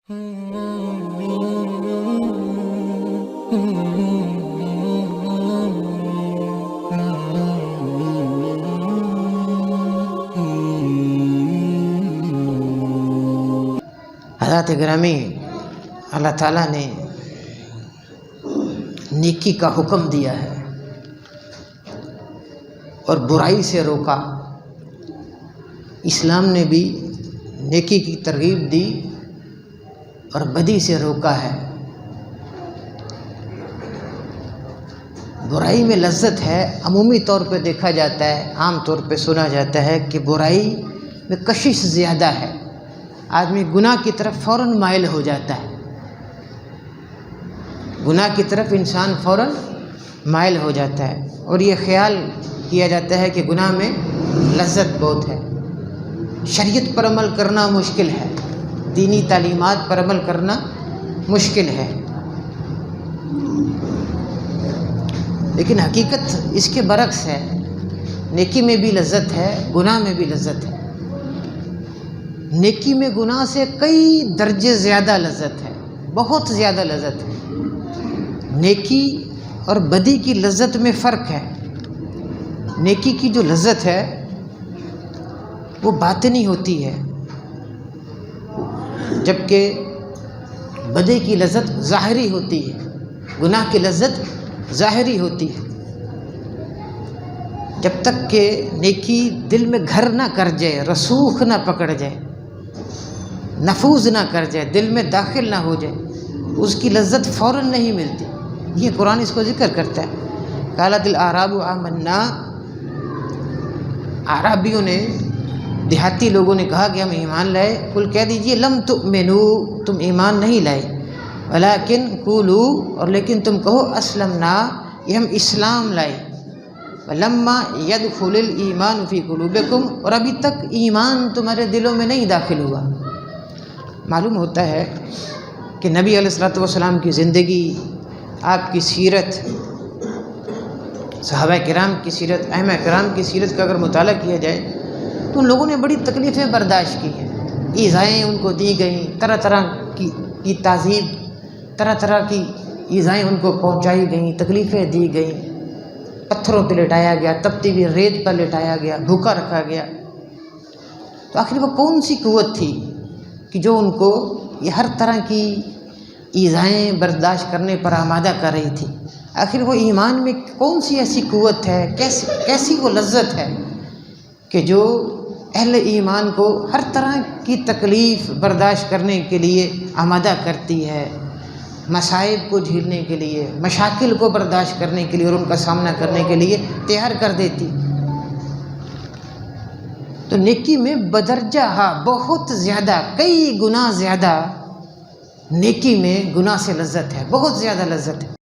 حضرات گرامی، اللہ تعالیٰ نے نیکی کا حکم دیا ہے اور برائی سے روکا۔ اسلام نے بھی نیکی کی ترغیب دی اور بدی سے روکا ہے۔ برائی میں لذت ہے، عمومی طور پہ دیکھا جاتا ہے، عام طور پہ سنا جاتا ہے کہ برائی میں کشش زیادہ ہے، آدمی گناہ کی طرف فوراً مائل ہو جاتا ہے، گناہ کی طرف انسان فوراً مائل ہو جاتا ہے، اور یہ خیال کیا جاتا ہے کہ گناہ میں لذت بہت ہے، شریعت پر عمل کرنا مشکل ہے، دینی تعلیمات پر عمل کرنا مشکل ہے۔ لیکن حقیقت اس کے برعکس ہے، نیکی میں بھی لذت ہے، گناہ میں بھی لذت ہے۔ نیکی میں گناہ سے کئی درجے زیادہ لذت ہے، بہت زیادہ لذت ہے۔ نیکی اور بدی کی لذت میں فرق ہے۔ نیکی کی جو لذت ہے وہ باطنی ہوتی ہے، جبکہ بدی کی لذت ظاہری ہوتی ہے، گناہ کی لذت ظاہری ہوتی ہے۔ جب تک کہ نیکی دل میں گھر نہ کر جائے، رسوخ نہ پکڑ جائے، نفوذ نہ کر جائے، دل میں داخل نہ ہو جائے، اس کی لذت فوراً نہیں ملتی۔ یہ قرآن اس کو ذکر کرتا ہے۔ قالت الاعراب آمنا، اعرابیوں نے، دیہاتی لوگوں نے کہا کہ ہم ایمان لائے۔ قل کہہ دیجئے لم تؤمنوا، تم ایمان نہیں لائے، ولکن قولوا، اور لیکن تم کہو اسلمنا، یہ ہم اسلام لائے، ولما يدخل الایمان فی قلوبکم، اور ابھی تک ایمان تمہارے دلوں میں نہیں داخل ہوا۔ معلوم ہوتا ہے کہ نبی علیہ الصلوۃ والسلام کی زندگی، آپ کی سیرت، صحابہ کرام کی سیرت، ائمہ کرام کی سیرت کا اگر مطالعہ کیا جائے تو ان لوگوں نے بڑی تکلیفیں برداشت کی ہیں، ایذائیں ان کو دی گئیں، طرح طرح کی تعذیب، طرح طرح کی ایذائیں ان کو پہنچائی گئیں، تکلیفیں دی گئیں، پتھروں پہ لٹایا گیا، تپتی ہوئی ریت پر لٹایا گیا، بھوکا رکھا گیا۔ تو آخر وہ کون سی قوت تھی کہ جو ان کو یہ ہر طرح کی ایذائیں برداشت کرنے پر آمادہ کر رہی تھی؟ آخر وہ ایمان میں کون سی ایسی قوت ہے، کیسی وہ لذت ہے کہ جو اہل ایمان کو ہر طرح کی تکلیف برداشت کرنے کے لیے آمادہ کرتی ہے، مصائب کو جھیلنے کے لیے، مشاکل کو برداشت کرنے کے لیے اور ان کا سامنا کرنے کے لیے تیار کر دیتی۔ تو نیکی میں بدرجہ بہت زیادہ، کئی گنا زیادہ نیکی میں گناہ سے لذت ہے، بہت زیادہ لذت ہے۔